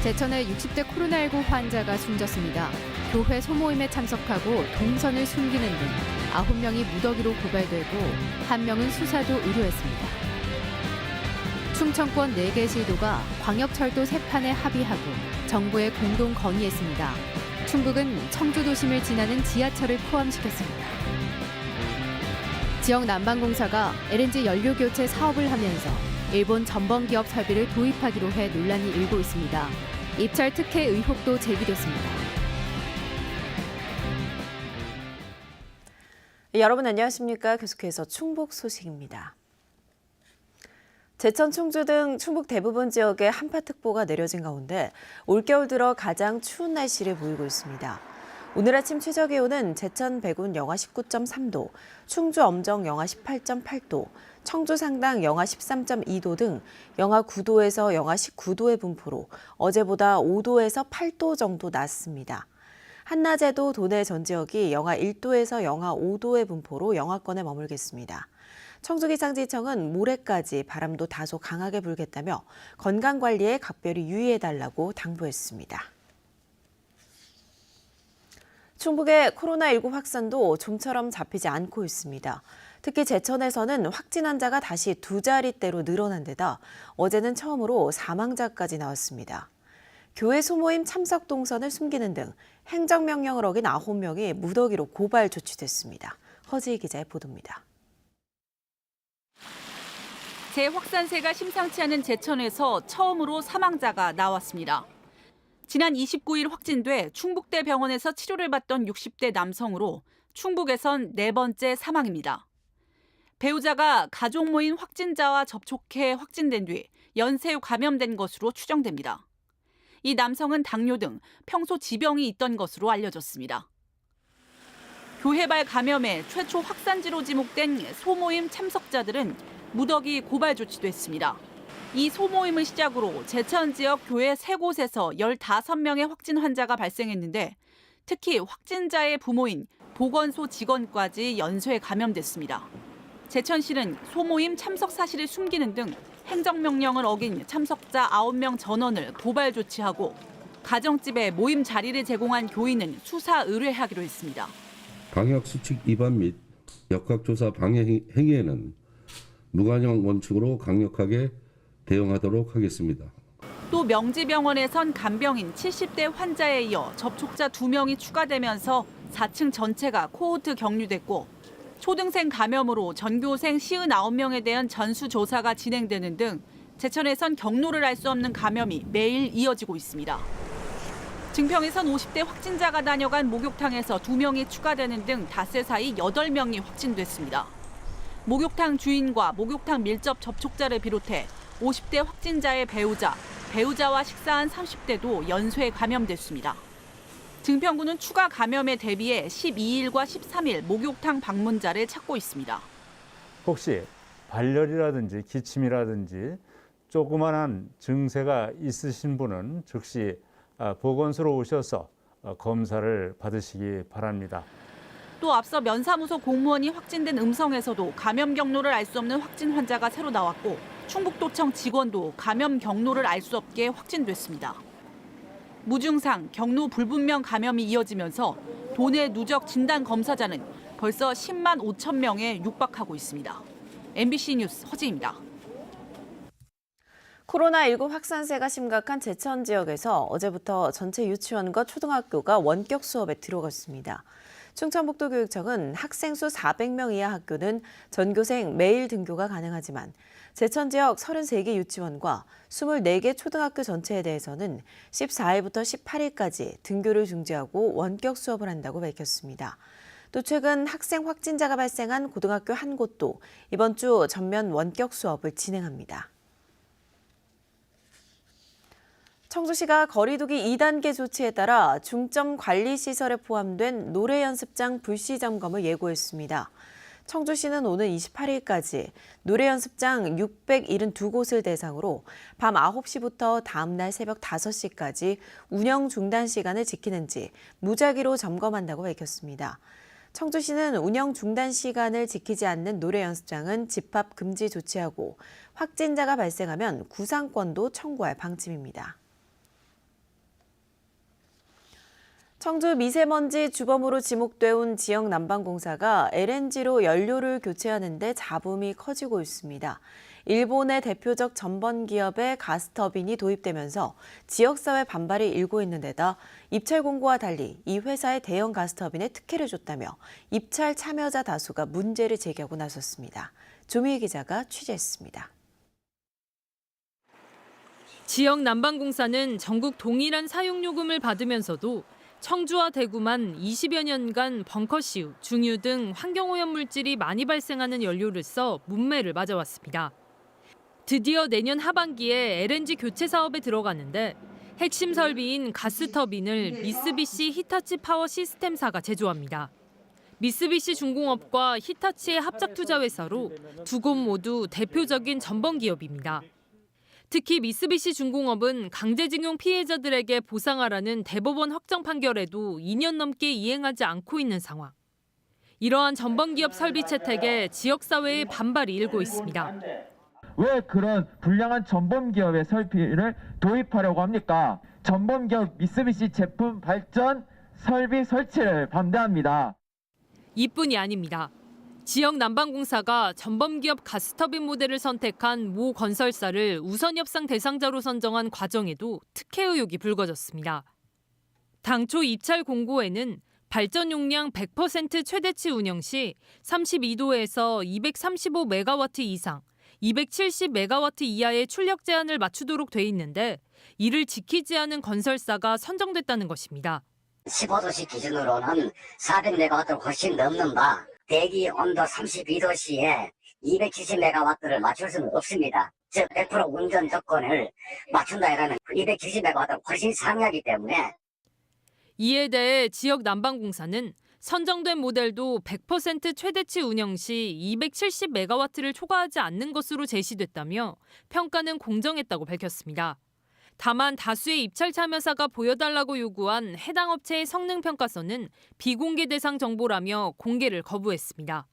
제천의 60대 코로나19 환자가 숨졌습니다. 교회 소모임에 참석하고 동선을 숨기는 등 9명이 무더기로 고발되고 1명은 수사도 의뢰했습니다. 충청권 4개 시도가 광역철도 3판에 합의하고 정부에 공동 건의했습니다. 충북은 청주 도심을 지나는 지하철을 포함시켰습니다. 지역 난방공사가 LNG 연료 교체 사업을 하면서 일본 전범기업 설비를 도입하기로 해 논란이 일고 있습니다. 입찰 특혜 의혹도 제기됐습니다. 여러분 안녕하십니까? 계속해서 충북 소식입니다. 제천, 충주 등 충북 대부분 지역에 한파특보가 내려진 가운데 올겨울 들어 가장 추운 날씨를 보이고 있습니다. 오늘 아침 최저기온은 제천 백운 영하 19.3도, 충주 엄정 영하 18.8도, 청주 상당 영하 13.2도 등 영하 9도에서 영하 19도의 분포로 어제보다 5도에서 8도 정도 낮습니다. 한낮에도 도내 전 지역이 영하 1도에서 영하 5도의 분포로 영하권에 머물겠습니다. 청주기상지청은 모레까지 바람도 다소 강하게 불겠다며 건강관리에 각별히 유의해달라고 당부했습니다. 충북의 코로나19 확산도 좀처럼 잡히지 않고 있습니다. 특히 제천에서는 확진 환자가 다시 2자릿대로 늘어난 데다 어제는 처음으로 사망자까지 나왔습니다. 교회 소모임 참석 동선을 숨기는 등 행정명령을 어긴 9명이 무더기로 고발 조치됐습니다. 허지희 기자의 보도입니다. 재확산세가 심상치 않은 제천에서 처음으로 사망자가 나왔습니다. 지난 29일 확진돼 충북대 병원에서 치료를 받던 60대 남성으로 충북에선 4번째 사망입니다. 배우자가 가족 모임 확진자와 접촉해 확진된 뒤 연쇄 감염된 것으로 추정됩니다. 이 남성은 당뇨 등 평소 지병이 있던 것으로 알려졌습니다. 교회발 감염의 최초 확산지로 지목된 소모임 참석자들은 무더기 고발 조치됐습니다. 이 소모임을 시작으로 제천 지역 교회 3곳에서 15명의 확진 환자가 발생했는데 특히 확진자의 부모인 보건소 직원까지 연쇄 감염됐습니다. 제천시는 소모임 참석 사실을 숨기는 등 행정명령을 어긴 참석자 9명 전원을 고발 조치하고 가정집에 모임 자리를 제공한 교인은 수사 의뢰하기로 했습니다. 방역수칙 위반 및 역학조사 방해 행위에는 무관용 원칙으로 강력하게 대응하도록 하겠습니다. 또 명지병원에선 간병인 70대 환자에 이어 접촉자 2명이 추가되면서 4층 전체가 코호트 격리됐고 초등생 감염으로 전교생 59명에 대한 전수조사가 진행되는 등 제천에선 경로를 알 수 없는 감염이 매일 이어지고 있습니다. 증평에선 50대 확진자가 다녀간 목욕탕에서 2명이 추가되는 등 닷새 사이 8명이 확진됐습니다. 목욕탕 주인과 목욕탕 밀접 접촉자를 비롯해 50대 확진자의 배우자, 배우자와 식사한 30대도 연쇄 감염됐습니다. 증평구는 추가 감염에 대비해 12일과 13일 목욕탕 방문자를 찾고 있습니다. 혹시 발열이라든지 기침이라든지 조그만한 증세가 있으신 분은 즉시 보건소로 오셔서 검사를 받으시기 바랍니다. 또 앞서 면사무소 공무원이 확진된 음성에서도 감염 경로를 알 수 없는 확진 환자가 새로 나왔고 충북도청 직원도 감염 경로를 알 수 없게 확진됐습니다. 무증상, 경로 불분명 감염이 이어지면서 도내 누적 진단 검사자는 벌써 10만 5천 명에 육박하고 있습니다. MBC 뉴스 허지입니다. 코로나19 확산세가 심각한 제천 지역에서 어제부터 전체 유치원과 초등학교가 원격 수업에 들어갔습니다. 충청북도교육청은 학생 수 400명 이하 학교는 전교생 매일 등교가 가능하지만 제천 지역 33개 유치원과 24개 초등학교 전체에 대해서는 14일부터 18일까지 등교를 중지하고 원격 수업을 한다고 밝혔습니다. 또 최근 학생 확진자가 발생한 고등학교 한 곳도 이번 주 전면 원격 수업을 진행합니다. 청주시가 거리두기 2단계 조치에 따라 중점 관리 시설에 포함된 노래 연습장 불시 점검을 예고했습니다. 청주시는 오는 28일까지 노래 연습장 672곳을 대상으로 밤 9시부터 다음 날 새벽 5시까지 운영 중단 시간을 지키는지 무작위로 점검한다고 밝혔습니다. 청주시는 운영 중단 시간을 지키지 않는 노래 연습장은 집합 금지 조치하고 확진자가 발생하면 구상권도 청구할 방침입니다. 청주 미세먼지 주범으로 지목돼 온 지역 난방공사가 LNG로 연료를 교체하는 데 잡음이 커지고 있습니다. 일본의 대표적 전번 기업의 가스터빈이 도입되면서 지역사회 반발이 일고 있는 데다 입찰 공고와 달리 이 회사의 대형 가스터빈에 특혜를 줬다며 입찰 참여자 다수가 문제를 제기하고 나섰습니다. 조미애 기자가 취재했습니다. 지역 난방공사는 전국 동일한 사용요금을 받으면서도 청주와 대구만 20여 년간 벙커시우, 중유 등 환경오염 물질이 많이 발생하는 연료를 써 문매를 맞아왔습니다. 드디어 내년 하반기에 LNG 교체 사업에 들어가는데 핵심 설비인 가스터빈을 미쓰비시 히타치 파워 시스템사가 제조합니다. 미쓰비시 중공업과 히타치의 합작 투자 회사로 두 곳 모두 대표적인 전범 기업입니다. 특히 미쓰비시 중공업은 강제징용 피해자들에게 보상하라는 대법원 확정 판결에도 2년 넘게 이행하지 않고 있는 상황. 이러한 전범기업 설비 채택에 지역사회의 반발이 일고 있습니다. 왜 그런 불량한 전범기업의 설비를 도입하려고 합니까? 전범기업 미쓰비시 제품 발전 설비 설치를 반대합니다. 이뿐이 아닙니다. 지역 난방공사가 전범기업 가스터빈 모델을 선택한 모 건설사를 우선 협상 대상자로 선정한 과정에도 특혜 의혹이 불거졌습니다. 당초 입찰 공고에는 발전 용량 100% 최대치 운영 시 32도에서 235메가와트 이상, 270메가와트 이하의 출력 제한을 맞추도록 돼 있는데 이를 지키지 않은 건설사가 선정됐다는 것입니다. 15도씨 기준으로는 400메가와트를 훨씬 넘는 바 대기 온도 32도씨에 270메가와트를 맞출 수는 없습니다. 즉 100% 운전 조건을 맞춘다 이라면 270메가와트를 훨씬 상회하기 때문에 이에 대해 지역 난방공사는 선정된 모델도 100% 최대치 운영 시 270메가와트를 초과하지 않는 것으로 제시됐다며 평가는 공정했다고 밝혔습니다. 다만 다수의 입찰 참여사가 보여달라고 요구한 해당 업체의 성능평가서는 비공개 대상 정보라며 공개를 거부했습니다.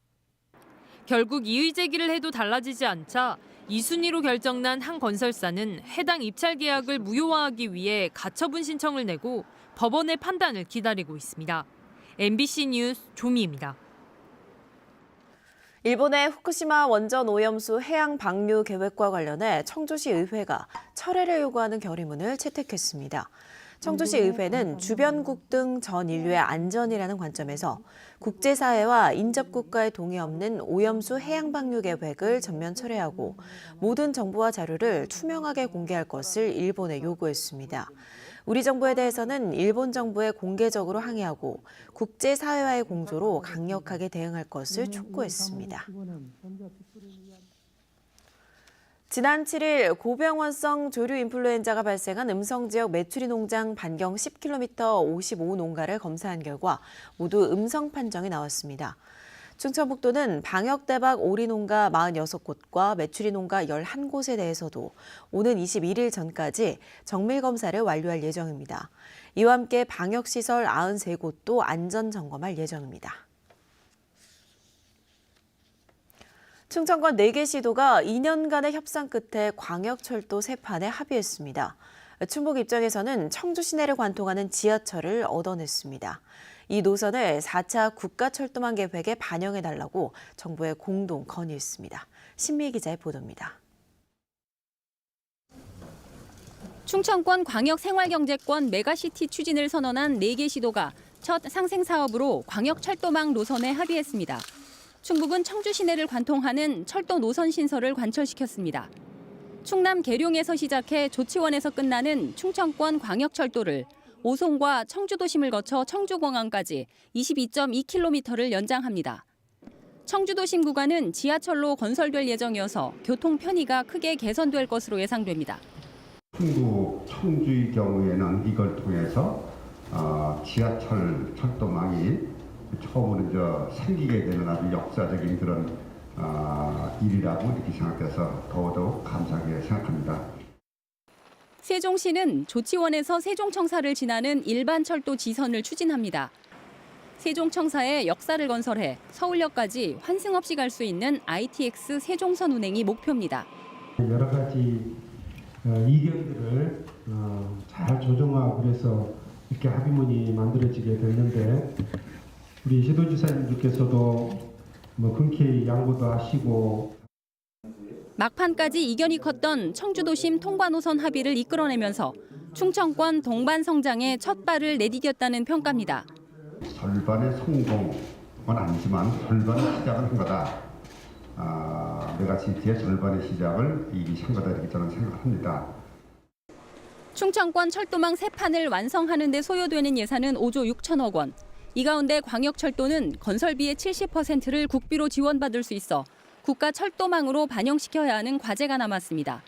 결국 이의 제기를 해도 달라지지 않자 2순위로 결정난 한 건설사는 해당 입찰 계약을 무효화하기 위해 가처분 신청을 내고 법원의 판단을 기다리고 있습니다. MBC 뉴스 조미입니다. 일본의 후쿠시마 원전 오염수 해양 방류 계획과 관련해 청주시 의회가 철회를 요구하는 결의문을 채택했습니다. 청주시 의회는 주변국 등 전 인류의 안전이라는 관점에서 국제사회와 인접국가의 동의 없는 오염수 해양 방류 계획을 전면 철회하고 모든 정보와 자료를 투명하게 공개할 것을 일본에 요구했습니다. 우리 정부에 대해서는 일본 정부에 공개적으로 항의하고 국제사회와의 공조로 강력하게 대응할 것을 촉구했습니다. 지난 7일 고병원성 조류 인플루엔자가 발생한 음성지역 메추리 농장 반경 10km 55농가를 검사한 결과 모두 음성 판정이 나왔습니다. 충청북도는 방역대박 오리농가 46곳과 메추리농가 11곳에 대해서도 오는 21일 전까지 정밀검사를 완료할 예정입니다. 이와 함께 방역시설 93곳도 안전점검할 예정입니다. 충청권 4개 시도가 2년간의 협상 끝에 광역철도 3판에 합의했습니다. 충북 입장에서는 청주 시내를 관통하는 지하철을 얻어냈습니다. 이 노선을 4차 국가철도망 계획에 반영해달라고 정부에 공동 건의했습니다. 신미 기자의 보도입니다. 충청권 광역생활경제권 메가시티 추진을 선언한 4개 시도가 첫 상생사업으로 광역철도망 노선에 합의했습니다. 충북은 청주 시내를 관통하는 철도 노선 신설을 관철시켰습니다. 충남 계룡에서 시작해 조치원에서 끝나는 충청권 광역철도를 오송과 청주도심을 거쳐 청주공항까지 22.2km를 연장합니다. 청주도심 구간은 지하철로 건설될 예정이어서 교통 편의가 크게 개선될 것으로 예상됩니다. 충북 청주의 경우에는 이걸 통해서 지하철 철도망이 처음으로 생기게 되는 아주 역사적인 그런 일이라고 이렇게 생각해서 더더욱 감사하게 생각합니다. 세종시는 조치원에서 세종청사를 지나는 일반 철도 지선을 추진합니다. 세종청사에 역사를 건설해 서울역까지 환승 없이 갈 수 있는 ITX 세종선 운행이 목표입니다. 여러 가지 이견들을 잘 조정하고 그래서 이렇게 합의문이 만들어지게 됐는데 우리 시도지사님들께서도 흔쾌히 양보도 하시고 막판까지 이견이 컸던 청주도심 통과노선 합의를 이끌어내면서 충청권 동반 성장에 첫 발을 내디뎠다는 평가입니다. 절반의 성공은 아니지만 절반의 시작을 한 거다. 메가시티의 절반의 시작을 이미 한 거다 이렇게 저는 생각합니다. 충청권 철도망 3판을 완성하는 데 소요되는 예산은 5조 6천억 원. 이 가운데 광역철도는 건설비의 70%를 국비로 지원받을 수 있어 국가 철도망으로 반영시켜야 하는 과제가 남았습니다.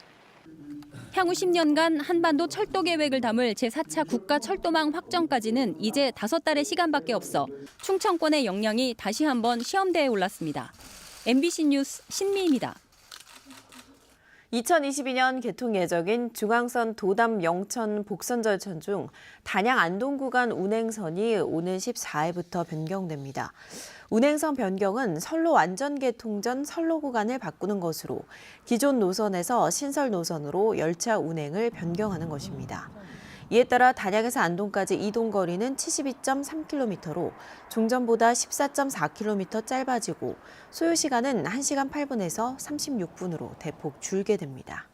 향후 10년간 한반도 철도 계획을 담을 제4차 국가 철도망 확정까지는 이제 5달의 시간밖에 없어 충청권의 역량이 다시 한번 시험대에 올랐습니다. MBC 뉴스 신미입니다. 2022년 개통 예정인 중앙선 도담 영천 복선 절천 중 단양 안동 구간 운행선이 오는 14일부터 변경됩니다. 운행선 변경은 선로 완전 개통 전 선로 구간을 바꾸는 것으로 기존 노선에서 신설 노선으로 열차 운행을 변경하는 것입니다. 이에 따라 단양에서 안동까지 이동 거리는 72.3km로 종전보다 14.4km 짧아지고 소요 시간은 1시간 8분에서 36분으로 대폭 줄게 됩니다.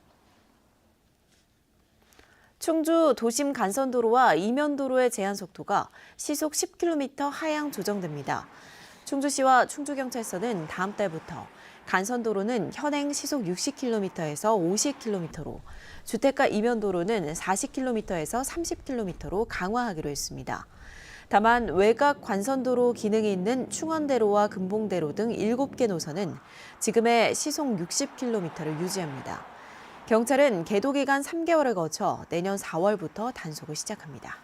충주 도심 간선도로와 이면도로의 제한 속도가 시속 10km 하향 조정됩니다. 충주시와 충주경찰서는 다음 달부터 간선도로는 현행 시속 60km에서 50km로, 주택가 이면도로는 40km에서 30km로 강화하기로 했습니다. 다만 외곽 관선도로 기능이 있는 충원대로와 금봉대로 등 7개 노선은 지금의 시속 60km를 유지합니다. 경찰은 계도 기간 3개월을 거쳐 내년 4월부터 단속을 시작합니다.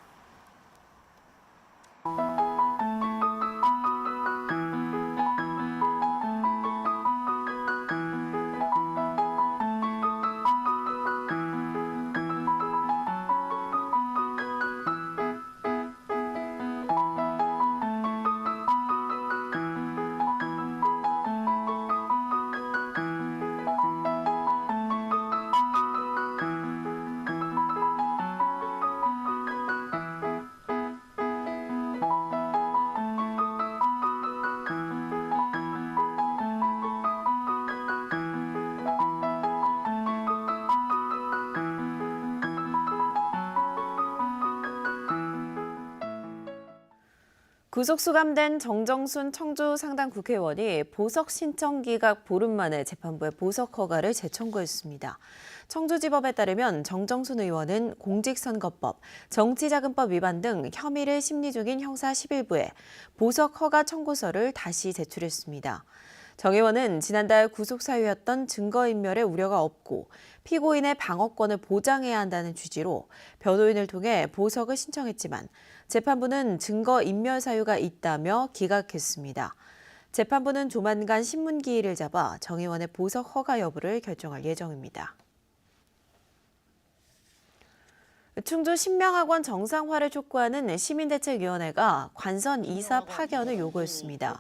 구속 수감된 정정순 청주 상당 국회의원이 보석 신청 기각 보름 만에 재판부에 보석 허가를 재청구했습니다. 청주지법에 따르면 정정순 의원은 공직선거법, 정치자금법 위반 등 혐의를 심리 중인 형사 11부에 보석 허가 청구서를 다시 제출했습니다. 정 의원은 지난달 구속 사유였던 증거인멸의 우려가 없고 피고인의 방어권을 보장해야 한다는 취지로 변호인을 통해 보석을 신청했지만 재판부는 증거인멸 사유가 있다며 기각했습니다. 재판부는 조만간 신문기일을 잡아 정 의원의 보석 허가 여부를 결정할 예정입니다. 충주 신명학원 정상화를 촉구하는 시민대책위원회가 관선 이사 파견을 요구했습니다.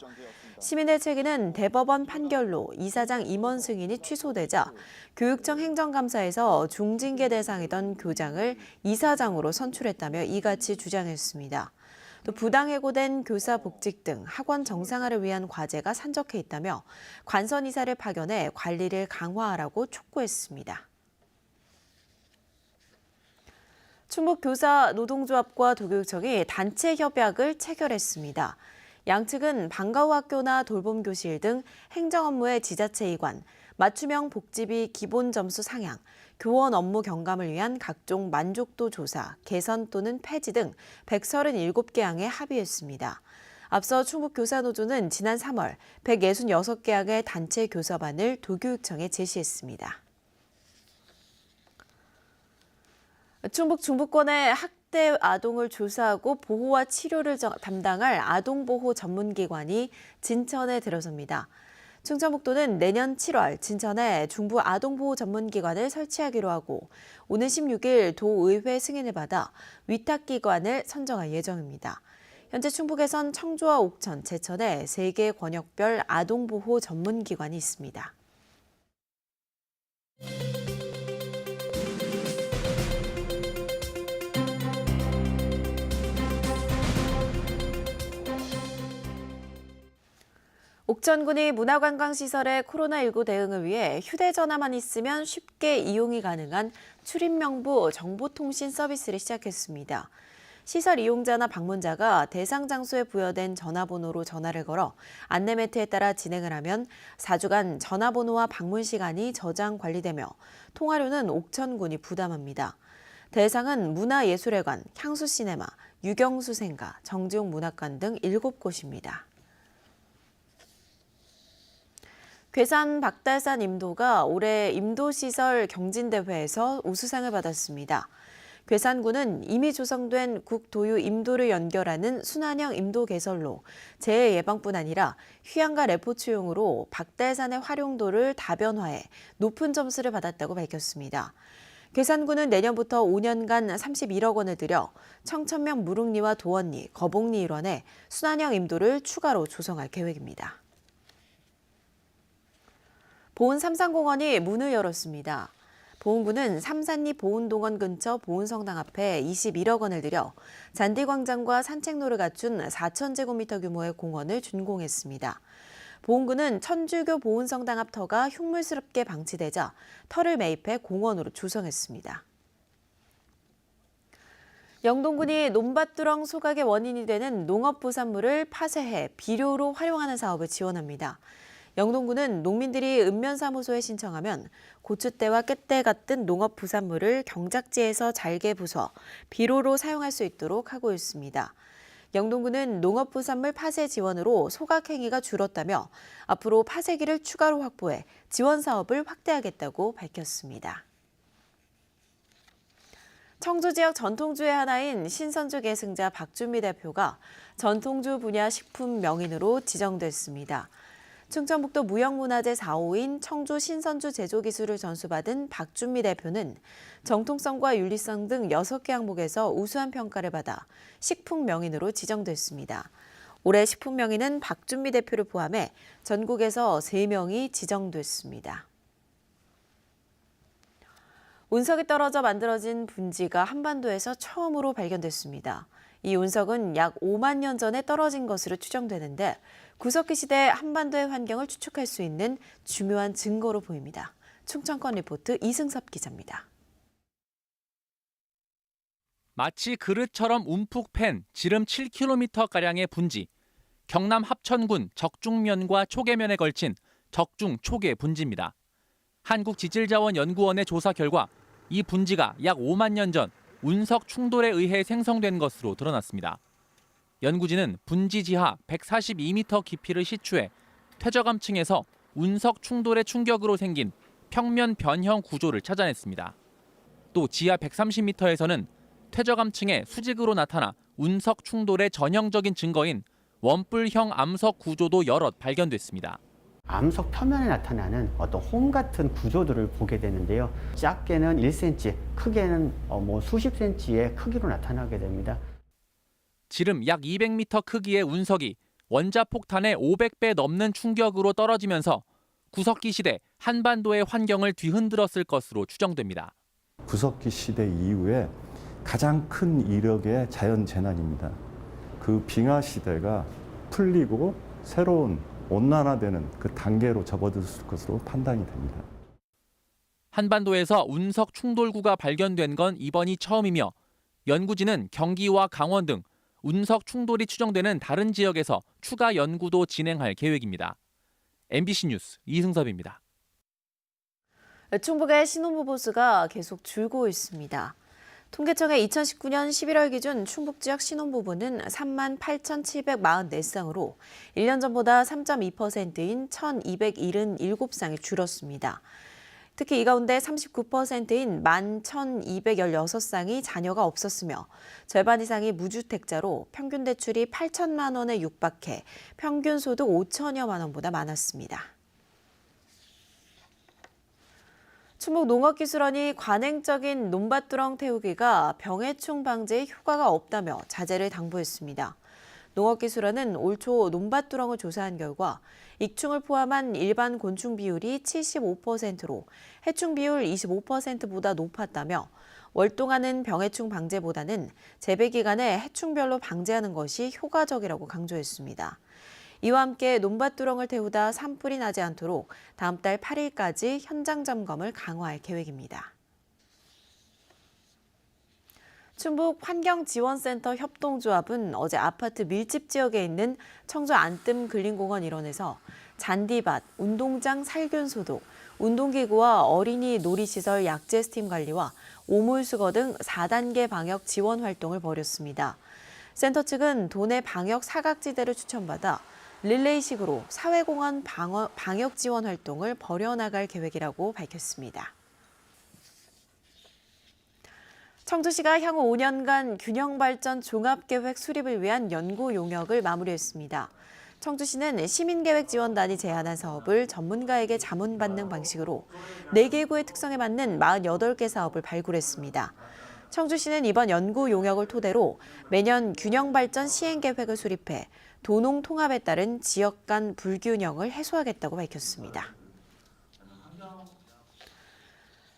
시민대책위는 대법원 판결로 이사장 임원 승인이 취소되자 교육청 행정감사에서 중징계 대상이던 교장을 이사장으로 선출했다며 이같이 주장했습니다. 또 부당해고된 교사 복직 등 학원 정상화를 위한 과제가 산적해 있다며 관선 이사를 파견해 관리를 강화하라고 촉구했습니다. 충북교사 노동조합과 도교육청이 단체 협약을 체결했습니다. 양측은 방과후 학교나 돌봄교실 등 행정업무의 지자체 이관, 맞춤형 복지비 기본 점수 상향, 교원 업무 경감을 위한 각종 만족도 조사, 개선 또는 폐지 등 137개 항에 합의했습니다. 앞서 충북교사노조는 지난 3월 166개 항의 단체 교섭안을 도교육청에 제시했습니다. 충북 중부권의 학대 아동을 조사하고 보호와 치료를 담당할 아동보호 전문기관이 진천에 들어섭니다. 충청북도는 내년 7월 진천에 중부 아동보호 전문기관을 설치하기로 하고 오는 16일 도의회 승인을 받아 위탁기관을 선정할 예정입니다. 현재 충북에선 청주와 옥천, 제천에 3개 권역별 아동보호 전문기관이 있습니다. 옥천군이 문화관광시설의 코로나19 대응을 위해 휴대전화만 있으면 쉽게 이용이 가능한 출입명부 정보통신 서비스를 시작했습니다. 시설 이용자나 방문자가 대상 장소에 부여된 전화번호로 전화를 걸어 안내 매트에 따라 진행을 하면 4주간 전화번호와 방문 시간이 저장 관리되며 통화료는 옥천군이 부담합니다. 대상은 문화예술회관, 향수시네마, 유경수생가, 정지용 문학관 등 7곳입니다. 괴산 박달산 임도가 올해 임도시설 경진대회에서 우수상을 받았습니다. 괴산군은 이미 조성된 국도유 임도를 연결하는 순환형 임도 개설로 재해 예방뿐 아니라 휴양과 레포츠용으로 박달산의 활용도를 다변화해 높은 점수를 받았다고 밝혔습니다. 괴산군은 내년부터 5년간 31억 원을 들여 청천명 무릉리와 도원리, 거봉리 일원에 순환형 임도를 추가로 조성할 계획입니다. 보은 삼산공원이 문을 열었습니다. 보은군은 삼산리 보은동원 근처 보은성당 앞에 21억 원을 들여 잔디광장과 산책로를 갖춘 4,000제곱미터 규모의 공원을 준공했습니다. 보은군은 천주교 보은성당 앞 터가 흉물스럽게 방치되자 터를 매입해 공원으로 조성했습니다. 영동군이 논밭두렁 소각의 원인이 되는 농업부산물을 파쇄해 비료로 활용하는 사업을 지원합니다. 영동군은 농민들이 읍면사무소에 신청하면 고추대와 깻대 같은 농업 부산물을 경작지에서 잘게 부숴 비료로 사용할 수 있도록 하고 있습니다. 영동군은 농업 부산물 파쇄 지원으로 소각 행위가 줄었다며 앞으로 파쇄기를 추가로 확보해 지원 사업을 확대하겠다고 밝혔습니다. 청주 지역 전통주의 하나인 신선주 계승자 박준미 대표가 전통주 분야 식품 명인으로 지정됐습니다. 충청북도 무형문화재 4호인 청주 신선주 제조 기술을 전수받은 박준미 대표는 정통성과 윤리성 등 6개 항목에서 우수한 평가를 받아 식품 명인으로 지정됐습니다. 올해 식품 명인은 박준미 대표를 포함해 전국에서 3명이 지정됐습니다. 운석이 떨어져 만들어진 분지가 한반도에서 처음으로 발견됐습니다. 이 운석은 약 5만 년 전에 떨어진 것으로 추정되는데 구석기 시대 한반도의 환경을 추측할 수 있는 중요한 증거로 보입니다. 충청권 리포트 이승섭 기자입니다. 마치 그릇처럼 움푹 팬 지름 7km가량의 분지, 경남 합천군 적중면과 초계면에 걸친 적중초계 분지입니다. 한국지질자원연구원의 조사 결과 이 분지가 약 5만 년 전 운석 충돌에 의해 생성된 것으로 드러났습니다. 연구진은 분지 지하 142m 깊이를 시추해 퇴적암층에서 운석 충돌의 충격으로 생긴 평면 변형 구조를 찾아냈습니다. 또 지하 130m에서는 퇴적암층의 수직으로 나타나 운석 충돌의 전형적인 증거인 원뿔형 암석 구조도 여럿 발견됐습니다. 암석 표면에 나타나는 어떤 홈 같은 구조들을 보게 되는데요. 작게는 1cm, 크게는 수십 cm의 크기로 나타나게 됩니다. 지름 약 200m 크기의 운석이 원자폭탄의 500배 넘는 충격으로 떨어지면서 구석기 시대 한반도의 환경을 뒤흔들었을 것으로 추정됩니다. 구석기 시대 이후에 가장 큰 이력의 자연재난입니다. 그 빙하 시대가 풀리고 새로운 온난화되는 그 단계로 접어들었을 것으로 판단이 됩니다. 한반도에서 운석 충돌구가 발견된 건 이번이 처음이며 연구진은 경기와 강원 등 운석 충돌이 추정되는 다른 지역에서 추가 연구도 진행할 계획입니다. MBC 뉴스 이승섭입니다. 충북의 신혼부부 보수가 계속 줄고 있습니다. 통계청의 2019년 11월 기준 충북 지역 신혼부부는 38,744쌍으로 1년 전보다 3.2%인 1,277쌍이 줄었습니다. 특히 이 가운데 39%인 11,216쌍이 자녀가 없었으며 절반 이상이 무주택자로 평균 대출이 8천만 원에 육박해 평균 소득 5천여만 원보다 많았습니다. 충북농업기술원이 관행적인 논밭두렁 태우기가 병해충 방제에 효과가 없다며 자제를 당부했습니다. 농업기술원은 올 초 논밭두렁을 조사한 결과 익충을 포함한 일반 곤충 비율이 75%로 해충 비율 25%보다 높았다며 월동하는 병해충 방제보다는 재배 기간에 해충별로 방제하는 것이 효과적이라고 강조했습니다. 이와 함께 논밭두렁을 태우다 산불이 나지 않도록 다음 달 8일까지 현장 점검을 강화할 계획입니다. 충북 환경지원센터 협동조합은 어제 아파트 밀집 지역에 있는 청주 안뜸 근린공원 일원에서 잔디밭, 운동장 살균 소독, 운동기구와 어린이 놀이시설 약재 스팀 관리와 오물 수거 등 4단계 방역 지원 활동을 벌였습니다. 센터 측은 도내 방역 사각지대를 추천받아 릴레이식으로 사회공헌 방역 지원 활동을 벌여나갈 계획이라고 밝혔습니다. 청주시가 향후 5년간 균형발전 종합계획 수립을 위한 연구 용역을 마무리했습니다. 청주시는 시민계획지원단이 제안한 사업을 전문가에게 자문받는 방식으로 4개 구의 특성에 맞는 48개 사업을 발굴했습니다. 청주시는 이번 연구 용역을 토대로 매년 균형발전 시행계획을 수립해 도농 통합에 따른 지역 간 불균형을 해소하겠다고 밝혔습니다.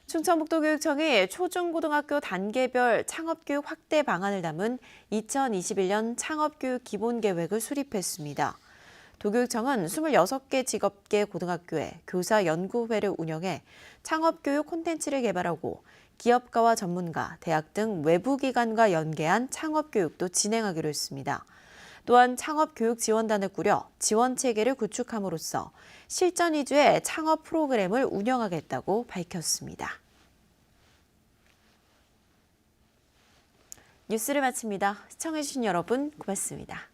충청북도교육청이 초중고등학교 단계별 창업교육 확대 방안을 담은 2021년 창업교육 기본계획을 수립했습니다. 도교육청은 26개 직업계 고등학교에 교사 연구회를 운영해 창업교육 콘텐츠를 개발하고 기업가와 전문가, 대학 등 외부기관과 연계한 창업교육도 진행하기로 했습니다. 또한 창업교육지원단을 꾸려 지원체계를 구축함으로써 실전 위주의 창업 프로그램을 운영하겠다고 밝혔습니다. 뉴스를 마칩니다. 시청해주신 여러분 고맙습니다.